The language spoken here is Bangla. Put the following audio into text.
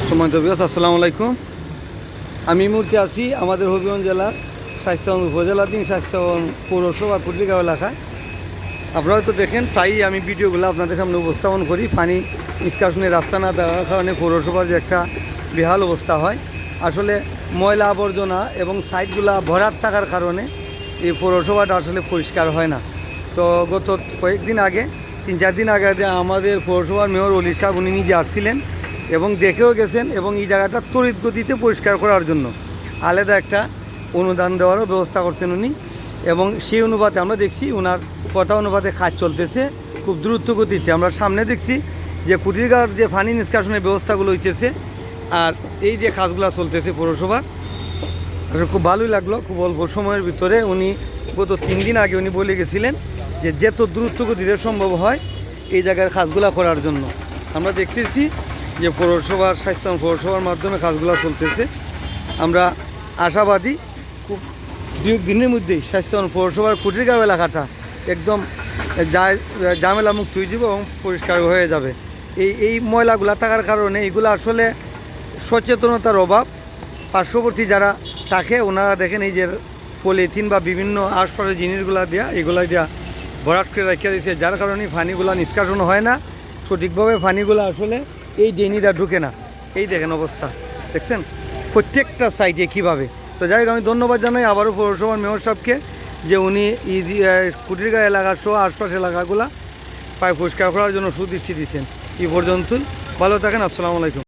সম্মানিত ভিউয়ার্স, আসসালামু আলাইকুম। আমি এই মুহূর্তে আছি আমাদের হবিগঞ্জ জেলার স্বাস্থ্যবান উপজেলাধীন স্বাস্থ্যবান পৌরসভা কুটলিগাঁও এলাকায়। আপনারা হয়তো দেখেন প্রায়ই আমি ভিডিওগুলো আপনাদের সামনে উপস্থাপন করি। পানি নিষ্কাশনের রাস্তা না দেওয়ার কারণে পৌরসভার যে একটা বেহাল অবস্থা হয়, আসলে ময়লা আবর্জনা এবং সাইডগুলা ভরাট থাকার কারণে এই পৌরসভাটা আসলে পরিষ্কার হয় না। তো গত কয়েকদিন আগে 3-4 দিন আগে আমাদের পৌরসভার মেয়র অলি সাহেব উনি নিজে আসছিলেন এবং দেখেও গেছেন এবং এই জায়গাটা তড়িৎ গতিতে পরিষ্কার করার জন্য আলাদা একটা অনুদান দেওয়ারও ব্যবস্থা করছেন উনি। এবং সেই অনুপাতে আমরা দেখছি ওনার কথা অনুপাতে কাজ চলতেছে খুব দ্রুত গতিতে। আমরা সামনে দেখছি যে কুটিরগাঁওর যে পানি নিষ্কাশনের ব্যবস্থাগুলো হইতেছে আর এই যে কাজগুলো চলতেছে পৌরসভা, খুব ভালোই লাগলো। খুব অল্প সময়ের ভিতরে উনি গত 3 দিন আগে উনি বলে গেছিলেন যে যত দ্রুত গতিতে সম্ভব হয় এই জায়গার কাজগুলো করার জন্য। আমরা দেখতেছি যে পৌরসভার স্বাস্থ্য পৌরসভার মাধ্যমে কাজগুলো চলতেছে। আমরা আশাবাদী খুব 2 দিনের মধ্যেই স্বাস্থ্যবান পৌরসভার কুটিরগাঁও এলাকাটা একদম ঝামেলা মুক্ত হয়ে যাবে এবং পরিষ্কার হয়ে যাবে। এই ময়লাগুলা থাকার কারণে এগুলো আসলে সচেতনতার অভাব। পার্শ্ববর্তী যারা থাকে ওনারা দেখেন এই যে পলিথিন বা বিভিন্ন আশপাশের জিনিসগুলা এগুলা দিয়া ভরাট করে রেখে দিয়েছে, যার কারণে পানিগুলা নিষ্কাশন হয় না সঠিকভাবে। পানিগুলো আসলে এই ড্রেনিটা ঢুকে না। এই দেখেন অবস্থা, দেখছেন প্রত্যেকটা সাইডে কীভাবে। তো যাই হোক, আমি ধন্যবাদ জানাই আবারও পৌরসভার মেয়র সাহেবকে যে উনি কুটিরগাঁও এলাকা সহ আশপাশ এলাকাগুলা প্রায় পরিষ্কার করার জন্য সুদৃষ্টি দিচ্ছেন। এই পর্যন্তই, ভালো থাকেন, আসসালামু আলাইকুম।